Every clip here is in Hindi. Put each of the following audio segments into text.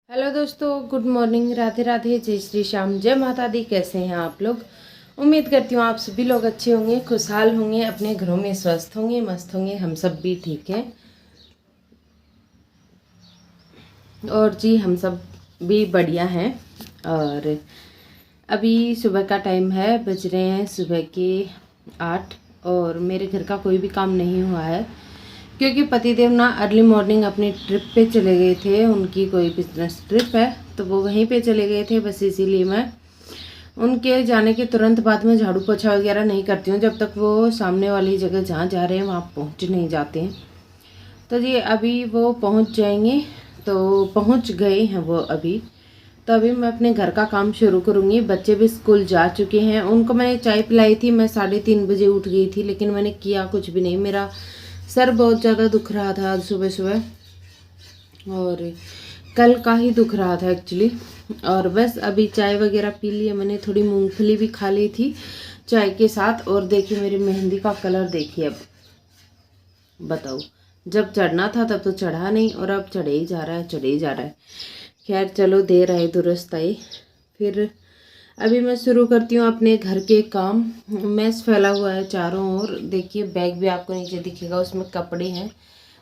हेलो दोस्तों, गुड मॉर्निंग, राधे राधे, जय श्री श्याम, जय माता दी। कैसे हैं आप लोग? उम्मीद करती हूँ आप सभी लोग अच्छे होंगे, खुशहाल होंगे, अपने घरों में स्वस्थ होंगे, मस्त होंगे। हम सब भी ठीक हैं। और जी हम सब भी बढ़िया हैं। और अभी सुबह का टाइम है, बज रहे हैं सुबह के 8। और मेरे घर का कोई भी काम नहीं हुआ है क्योंकि पतिदेव ना अर्ली मॉर्निंग अपनी ट्रिप पे चले गए थे। उनकी कोई बिजनेस ट्रिप है तो वो वहीं पे चले गए थे। बस इसीलिए मैं उनके जाने के तुरंत बाद में झाड़ू पोछा वगैरह नहीं करती हूँ जब तक वो सामने वाली जगह जहाँ जा रहे हैं वहाँ पहुँच नहीं जाते हैं। तो जी अभी वो पहुँच जाएंगे, तो पहुँच गए हैं वो अभी। तो अभी मैं अपने घर का काम शुरू करूँगी। बच्चे भी स्कूल जा चुके हैं, उनको मैंने चाय पिलाई थी। मैं 3:30 बजे उठ गई थी, लेकिन मैंने किया कुछ भी नहीं। मेरा सर बहुत ज़्यादा दुख रहा था आज सुबह सुबह, और कल का ही दुख रहा था एक्चुअली। और बस अभी चाय वगैरह पी ली है मैंने, थोड़ी मूंगफली भी खा ली थी चाय के साथ। और देखिए मेरी मेहंदी का कलर देखिए, अब बताओ, जब चढ़ना था तब तो चढ़ा नहीं और अब चढ़े ही जा रहा है, चढ़े ही जा रहा है। खैर चलो, देर आए दुरुस्त आए। फिर अभी मैं शुरू करती हूँ अपने घर के काम। मैस फैला हुआ है चारों ओर। देखिए बैग भी आपको नीचे दिखेगा, उसमें कपड़े हैं।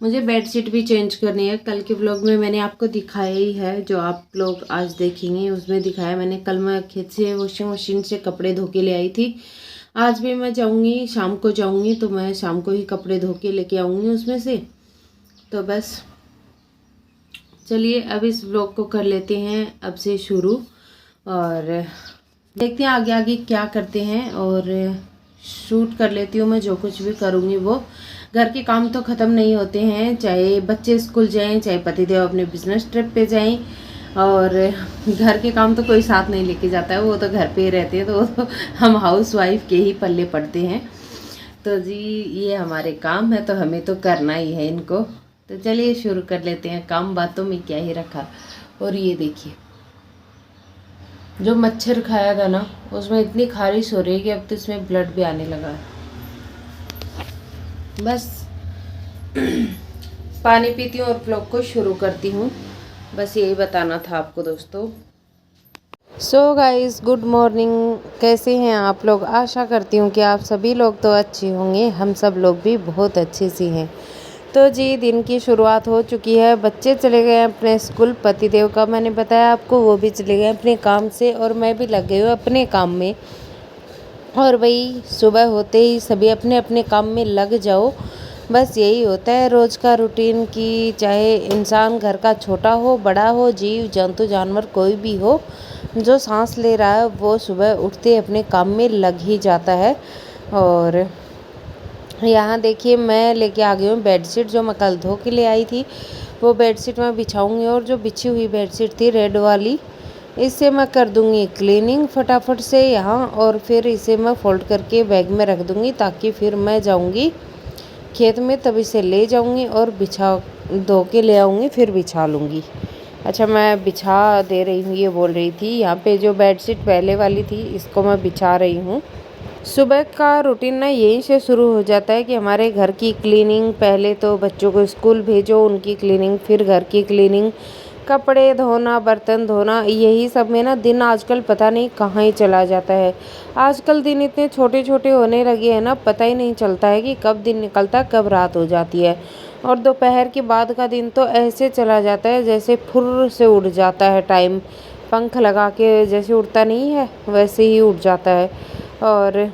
मुझे बेडशीट भी चेंज करनी है। कल के व्लॉग में मैंने आपको दिखाया ही है, जो आप लोग आज देखेंगे उसमें दिखाया मैंने। कल मैं खेत से वॉशिंग मशीन से कपड़े धो के ले आई थी। आज भी मैं जाऊँगी, शाम को जाऊँगी तो मैं शाम को ही कपड़े धो के लेके आऊँगी उसमें से। तो बस चलिए अब इस व्लॉग को कर लेते हैं अब से शुरू, और देखते हैं आगे आगे क्या करते हैं। और शूट कर लेती हूँ मैं, जो कुछ भी करूँगी वो। घर के काम तो ख़त्म नहीं होते हैं, चाहे बच्चे स्कूल जाएं, चाहे पतिदेव अपने बिजनेस ट्रिप पे जाएं। और घर के काम तो कोई साथ नहीं लेके जाता है, वो तो घर पे ही रहते हैं। तो हम हाउस वाइफ के ही पल्ले पड़ते हैं। तो जी ये हमारे काम है, तो हमें तो करना ही है इनको। तो चलिए शुरू कर लेते हैं काम, बातों में क्या ही रखा। और ये देखिए, जो मच्छर खाया था ना, उसमें इतनी खारिश हो रही है कि अब तो इसमें ब्लड भी आने लगा है। बस पानी पीती हूँ और व्लॉग को शुरू करती हूँ। बस यही बताना था आपको दोस्तों। So guys, good morning. कैसे हैं आप लोग? आशा करती हूँ कि आप सभी लोग तो अच्छे होंगे। हम सब लोग भी बहुत अच्छे से हैं। तो जी दिन की शुरुआत हो चुकी है। बच्चे चले गए हैं अपने स्कूल। पतिदेव का मैंने बताया आपको, वो भी चले गए अपने काम से, और मैं भी लग गई हूँ अपने काम में। और वही सुबह होते ही सभी अपने अपने काम में लग जाओ। बस यही होता है रोज़ का रूटीन, कि चाहे इंसान घर का छोटा हो बड़ा हो, जीव जंतु जानवर कोई भी हो, जो सांस ले रहा है वो सुबह उठते अपने काम में लग ही जाता है। और यहाँ देखिए मैं लेके आ गई हूँ बेडशीट, जो मैं कल धो के ले आई थी। वो बेडशीट मैं बिछाऊंगी, और जो बिछी हुई बेडशीट थी रेड वाली, इससे मैं कर दूंगी क्लीनिंग फटाफट से यहाँ। और फिर इसे मैं फोल्ड करके बैग में रख दूंगी, ताकि फिर मैं जाऊंगी खेत में, तब इसे ले जाऊंगी और बिछा धो के ले आऊँगी, फिर बिछा लूँगी। अच्छा, मैं बिछा दे रही हूँ ये बोल रही थी। यहाँ पे जो बेडशीट पहले वाली थी, इसको मैं बिछा रही हूँ। सुबह का रूटीन ना यहीं से शुरू हो जाता है, कि हमारे घर की क्लीनिंग। पहले तो बच्चों को स्कूल भेजो, उनकी क्लीनिंग, फिर घर की क्लीनिंग, कपड़े धोना, बर्तन धोना, यही सब में ना दिन आजकल पता नहीं कहाँ ही चला जाता है। आजकल दिन इतने छोटे छोटे होने लगे हैं ना, पता ही नहीं चलता है कि कब दिन निकलता है कब रात हो जाती है। और दोपहर के बाद का दिन तो ऐसे चला जाता है जैसे फुर्र से उड़ जाता है टाइम। पंख लगा के जैसे उड़ता नहीं है, वैसे ही उड़ जाता है। और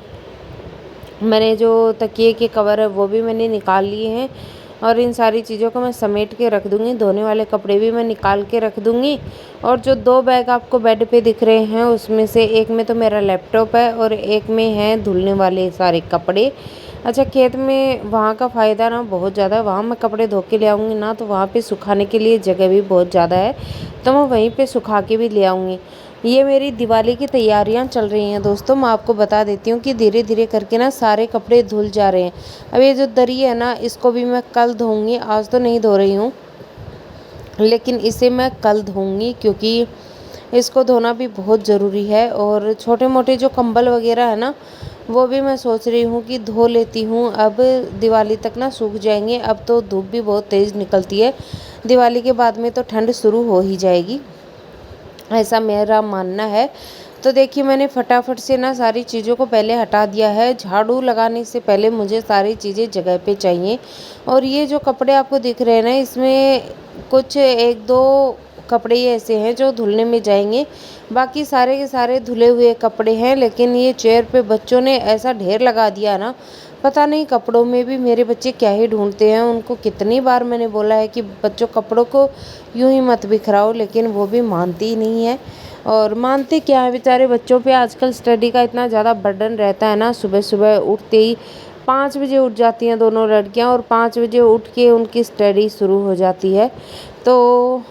मैंने जो तकिए के कवर है वो भी मैंने निकाल लिए हैं, और इन सारी चीज़ों को मैं समेट के रख दूँगी। धोने वाले कपड़े भी मैं निकाल के रख दूँगी। और जो 2 बैग आपको बेड पे दिख रहे हैं, उसमें से एक में तो मेरा लैपटॉप है और एक में है धुलने वाले सारे कपड़े। अच्छा, खेत में वहाँ का फ़ायदा ना बहुत ज़्यादा है। वहाँ मैं कपड़े धो के ले आऊँगी ना, तो वहाँ पे सुखाने के लिए जगह भी बहुत ज़्यादा है, तो मैं वहीं पे सुखा के भी ले आऊँगी। ये मेरी दिवाली की तैयारियां चल रही हैं दोस्तों। मैं आपको बता देती हूँ कि धीरे धीरे करके ना सारे कपड़े धुल जा रहे हैं। अब ये जो दरी है ना, इसको भी मैं कल धोऊंगी, आज तो नहीं धो रही हूँ, लेकिन इसे मैं कल धोऊंगी, क्योंकि इसको धोना भी बहुत ज़रूरी है। और छोटे मोटे जो कंबल वगैरह है ना, वो भी मैं सोच रही हूँ कि धो लेती हूँ। अब दिवाली तक ना सूख जाएंगे। अब तो धूप भी बहुत तेज़ निकलती है, दिवाली के बाद में तो ठंड शुरू हो ही जाएगी, ऐसा मेरा मानना है। तो देखिए मैंने फटाफट से ना सारी चीज़ों को पहले हटा दिया है। झाड़ू लगाने से पहले मुझे सारी चीज़ें जगह पे चाहिए। और ये जो कपड़े आपको दिख रहे हैं ना, इसमें कुछ 1-2 कपड़े ही ऐसे हैं जो धुलने में जाएंगे, बाकी सारे के सारे धुले हुए कपड़े हैं। लेकिन ये चेयर पे बच्चों ने ऐसा ढेर लगा दिया ना, पता नहीं कपड़ों में भी मेरे बच्चे क्या ही ढूंढते हैं। उनको कितनी बार मैंने बोला है कि बच्चों कपड़ों को यूं ही मत बिखराओ, लेकिन वो भी मानती ही नहीं है। और मानते क्या है बेचारे बच्चों पे आजकल स्टडी का इतना ज़्यादा बर्डन रहता है ना, सुबह सुबह उठते ही 5 बजे उठ जाती हैं दोनों लड़कियां, और 5 बजे उठ के उनकी स्टडी शुरू हो जाती है। तो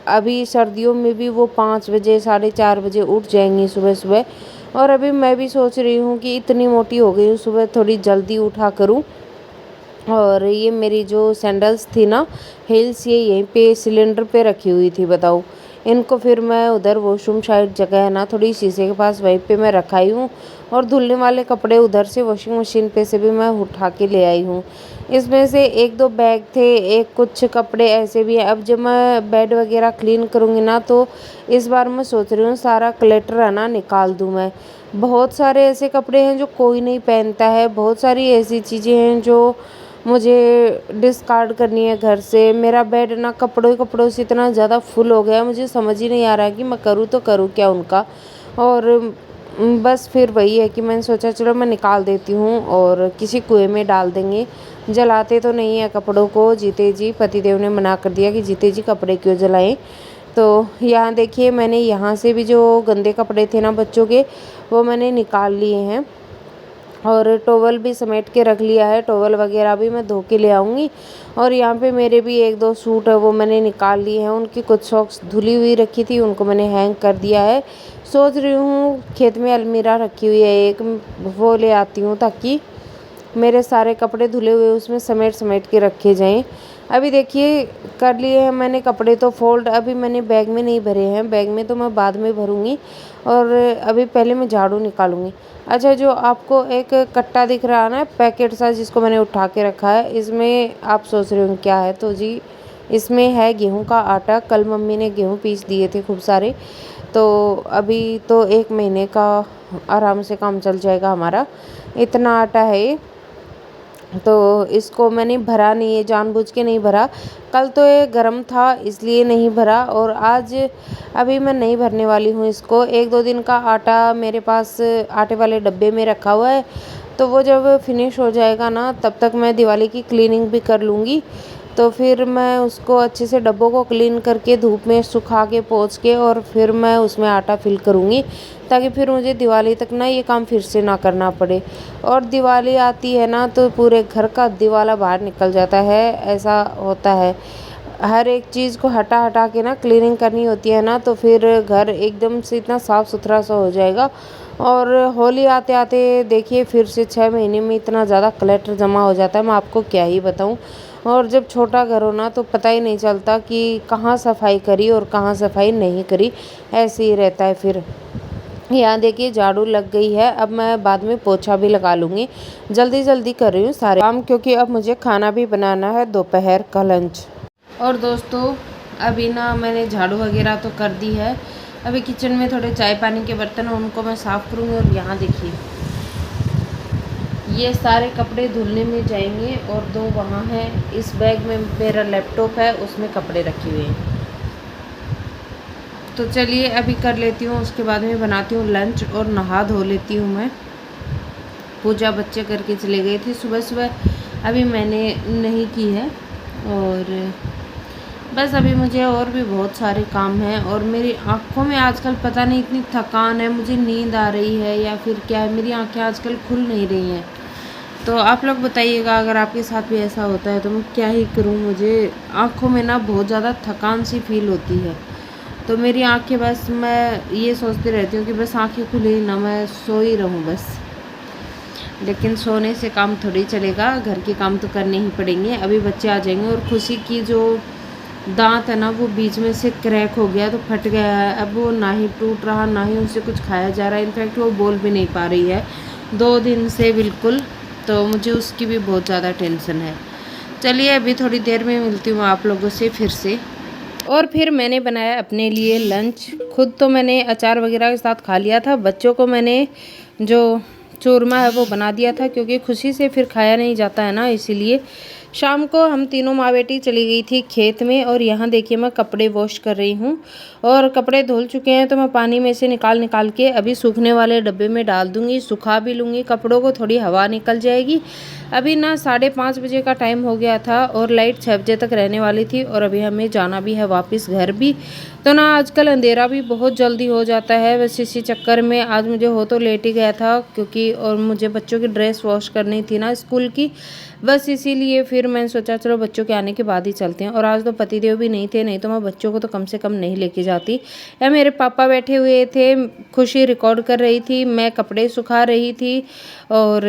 अभी सर्दियों में भी वो 5 बजे 4:30 बजे उठ जाएंगी सुबह सुबह। और अभी मैं भी सोच रही हूँ कि इतनी मोटी हो गई हूँ, सुबह थोड़ी जल्दी उठा करूँ। और ये मेरी जो सैंडल्स थी ना, हील्स, ये यहीं पे सिलेंडर पे रखी हुई थी, बताओ। इनको फिर मैं उधर वॉशरूम साइड जगह है ना थोड़ी शीशे के पास, वहीं पे मैं रखाई हूँ। और धुलने वाले कपड़े उधर से वॉशिंग मशीन पे से भी मैं उठा के ले आई हूँ। इसमें से 1-2 बैग थे, एक कुछ कपड़े ऐसे भी हैं। अब जब मैं बेड वगैरह क्लीन करूँगी ना, तो इस बार मैं सोच रही हूँ सारा क्लटर है ना निकाल दूँ मैं। बहुत सारे ऐसे कपड़े हैं जो कोई नहीं पहनता है, बहुत सारी ऐसी चीज़ें हैं जो मुझे डिस्कार्ड करनी है घर से। मेरा बेड ना कपड़ों ही कपड़ों से इतना ज़्यादा फुल हो गया है, मुझे समझ ही नहीं आ रहा है कि मैं करूँ तो करूँ क्या उनका। और बस फिर वही है कि मैंने सोचा चलो मैं निकाल देती हूँ और किसी कुएं में डाल देंगे। जलाते तो नहीं है कपड़ों को जीते जी, पतिदेव ने मना कर दिया कि जीते जी कपड़े क्यों जलाएं। तो यहाँ देखिए मैंने यहाँ से भी जो गंदे कपड़े थे ना बच्चों के, वो मैंने निकाल लिए हैं। और टॉवल भी समेट के रख लिया है, टॉवल वगैरह भी मैं धो के ले आऊँगी। और यहाँ पे मेरे भी 1-2 सूट है वो मैंने निकाल लिए हैं। उनकी कुछ सॉक्स धुली हुई रखी थी, उनको मैंने हैंग कर दिया है। सोच रही हूँ खेत में अलमीरा रखी हुई है एक, वो ले आती हूँ ताकि मेरे सारे कपड़े धुले हुए उसमें समेट समेट के रखे जाएं। अभी देखिए कर लिए हैं मैंने कपड़े तो फोल्ड, अभी मैंने बैग में नहीं भरे हैं, बैग में तो मैं बाद में भरूंगी। और अभी पहले मैं झाड़ू निकालूंगी। अच्छा, जो आपको एक कट्टा दिख रहा है ना पैकेट सा, जिसको मैंने उठा के रखा है, इसमें आप सोच रहे हो क्या है, तो जी इसमें है गेहूं का आटा। कल मम्मी ने गेहूं पीस दिए थे खूब सारे, तो अभी तो 1 महीने का आराम से काम चल जाएगा हमारा, इतना आटा है ये। तो इसको मैंने भरा नहीं है, जानबूझ के नहीं भरा। कल तो ये गर्म था इसलिए नहीं भरा, और आज अभी मैं नहीं भरने वाली हूँ इसको। 1-2 दिन का आटा मेरे पास आटे वाले डब्बे में रखा हुआ है, तो वो जब फिनिश हो जाएगा ना, तब तक मैं दिवाली की क्लीनिंग भी कर लूँगी। तो फिर मैं उसको अच्छे से डब्बों को क्लीन करके धूप में सुखा के पोंछ के, और फिर मैं उसमें आटा फिल करूँगी, ताकि फिर मुझे दिवाली तक ना ये काम फिर से ना करना पड़े। और दिवाली आती है ना तो पूरे घर का दिवाला बाहर निकल जाता है, ऐसा होता है। हर एक चीज़ को हटा हटा के ना क्लीनिंग करनी होती है ना, तो फिर घर एकदम से इतना साफ़ सुथरा सा हो जाएगा। और होली आते आते देखिए फिर से 6 महीने में इतना ज़्यादा क्लटर जमा हो जाता है, मैं आपको क्या ही बताऊँ। और जब छोटा घर हो ना तो पता ही नहीं चलता कि कहाँ सफाई करी और कहाँ सफाई नहीं करी, ऐसे ही रहता है। फिर यहाँ देखिए झाड़ू लग गई है, अब मैं बाद में पोछा भी लगा लूँगी। जल्दी जल्दी कर रही हूँ सारे काम, क्योंकि अब मुझे खाना भी बनाना है दोपहर का लंच। और दोस्तों अभी ना मैंने झाड़ू वगैरह तो कर दी है, अभी किचन में थोड़े चाय पानी के बर्तन हैं उनको मैं साफ़ करूँगी। और यहाँ देखिए ये सारे कपड़े धुलने में जाएंगे, और 2 वहाँ हैं। इस बैग में मेरा लैपटॉप है, उसमें कपड़े रखे हुए हैं। तो चलिए अभी कर लेती हूँ, उसके बाद में बनाती हूँ लंच और नहा धो लेती हूँ मैं। पूजा बच्चे करके चले गए थे सुबह सुबह, अभी मैंने नहीं की है। और बस अभी मुझे और भी बहुत सारे काम हैं। और मेरी आँखों में आजकल पता नहीं इतनी थकान है, मुझे नींद आ रही है या फिर क्या है, मेरी आँखें आजकल खुल नहीं रही हैं। तो आप लोग बताइएगा अगर आपके साथ भी ऐसा होता है तो मैं क्या ही करूँ। मुझे आँखों में ना बहुत ज़्यादा थकान सी फील होती है, तो मेरी आँखें बस मैं ये सोचती रहती हूँ कि बस आँखें खुली ना, मैं सो ही रहूँ बस। लेकिन सोने से काम थोड़ी चलेगा, घर के काम तो करने ही पड़ेंगे। अभी बच्चे आ जाएंगे, और खुशी की जो दांत है ना वो बीच में से क्रैक हो गया, तो फट गया है। अब वो ना ही टूट रहा, ना ही उसे कुछ खाया जा रहा है, इनफैक्ट वो बोल भी नहीं पा रही है 2 दिन से बिल्कुल। तो मुझे उसकी भी बहुत ज़्यादा टेंशन है। चलिए अभी थोड़ी देर में मिलती हूँ आप लोगों से फिर से। और फिर मैंने बनाया अपने लिए लंच। खुद तो मैंने अचार वगैरह के साथ खा लिया था, बच्चों को मैंने जो चूरमा है वो बना दिया था, क्योंकि खुशी से फिर खाया नहीं जाता है ना, इसीलिए। शाम को हम तीनों माँ बेटी चली गई थी खेत में। और यहाँ देखिए मैं कपड़े वॉश कर रही हूँ, और कपड़े धुल चुके हैं तो मैं पानी में से निकाल निकाल के अभी सूखने वाले डब्बे में डाल दूँगी, सुखा भी लूँगी कपड़ों को, थोड़ी हवा निकल जाएगी। अभी ना 5:30 बजे का टाइम हो गया था और लाइट 6 बजे तक रहने वाली थी, और अभी हमें जाना भी है वापस घर भी। तो ना आजकल अंधेरा भी बहुत जल्दी हो जाता है, बस इसी चक्कर में आज मुझे हो तो लेट ही गया था, क्योंकि और मुझे बच्चों की ड्रेस वॉश करनी थी ना स्कूल की, बस इसीलिए फिर मैंने सोचा चलो बच्चों के आने के बाद ही चलते हैं। और आज तो पतिदेव भी नहीं थे, नहीं तो मैं बच्चों को तो कम से कम नहीं लेके जाती। या मेरे पापा बैठे हुए थे, खुशी रिकॉर्ड कर रही थी, मैं कपड़े सुखा रही थी, और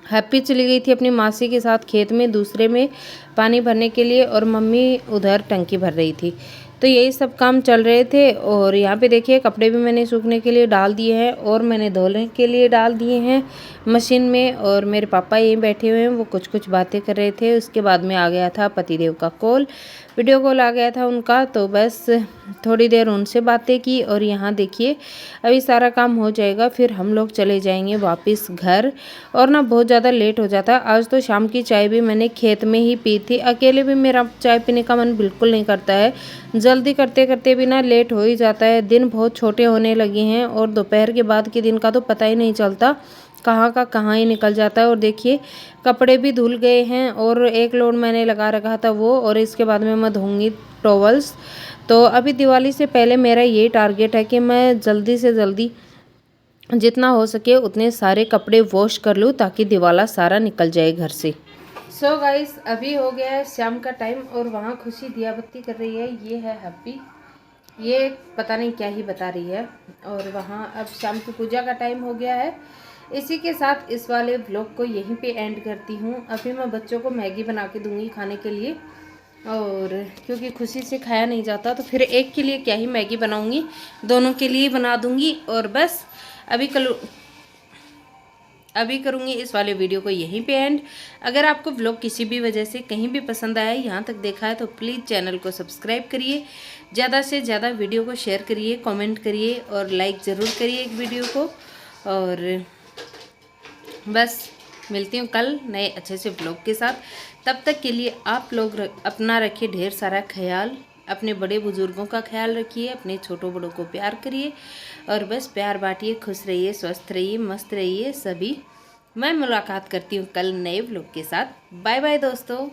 हैप्पी चली गई थी अपनी मासी के साथ खेत में दूसरे में पानी भरने के लिए, और मम्मी उधर टंकी भर रही थी। तो यही सब काम चल रहे थे। और यहाँ पे देखिए कपड़े भी मैंने सूखने के लिए डाल दिए हैं, और मैंने धोने के लिए डाल दिए हैं मशीन में। और मेरे पापा यहीं बैठे हुए हैं, वो कुछ कुछ बातें कर रहे थे। उसके बाद में आ गया था पतिदेव का कॉल, वीडियो कॉल आ गया था उनका, तो बस थोड़ी देर उनसे बातें की। और यहाँ देखिए अभी सारा काम हो जाएगा, फिर हम लोग चले जाएंगे वापस घर। और ना बहुत ज़्यादा लेट हो जाता। आज तो शाम की चाय भी मैंने खेत में ही पी थी, अकेले भी मेरा चाय पीने का मन बिल्कुल नहीं करता है, जल्दी करते करते भी ना लेट हो ही जाता है। दिन बहुत छोटे होने लगे हैं, और दोपहर के बाद के दिन का तो पता ही नहीं चलता, कहाँ का कहाँ ही निकल जाता है। और देखिए कपड़े भी धुल गए हैं, और एक लोड मैंने लगा रखा था वो, और इसके बाद में मैं धोऊंगी टॉवल्स। तो अभी दिवाली से पहले मेरा ये टारगेट है कि मैं जल्दी से जल्दी जितना हो सके उतने सारे कपड़े वॉश कर लूँ, ताकि दिवाला सारा निकल जाए घर से। सो गाइस अभी हो गया है शाम का टाइम, और वहाँ खुशी दिया बत्ती कर रही है, ये है हैप्पी, ये पता नहीं क्या ही बता रही है। और वहाँ अब शाम की पूजा का टाइम हो गया है। इसी के साथ इस वाले व्लॉग को यहीं पे एंड करती हूँ। अभी मैं बच्चों को मैगी बना के दूँगी खाने के लिए, और क्योंकि खुशी से खाया नहीं जाता तो फिर एक के लिए क्या ही मैगी बनाऊँगी, दोनों के लिए बना दूँगी। और बस अभी करूँगी इस वाले वीडियो को यहीं पे एंड। अगर आपको व्लॉग किसी भी वजह से कहीं भी पसंद आया, यहाँ तक देखा है, तो प्लीज़ चैनल को सब्सक्राइब करिए, ज़्यादा से ज़्यादा वीडियो को शेयर करिए, कमेंट करिए, और लाइक ज़रूर करिए एक वीडियो को। और बस मिलती हूँ कल नए अच्छे से व्लॉग के साथ। तब तक के लिए आप लोग अपना रखिए ढेर सारा ख्याल, अपने बड़े बुजुर्गों का ख्याल रखिए, अपने छोटों बड़ों को प्यार करिए, और बस प्यार बांटिए, खुश रहिए, स्वस्थ रहिए, मस्त रहिए सभी। मैं मुलाकात करती हूँ कल नए व्लॉग के साथ। बाय बाय दोस्तों।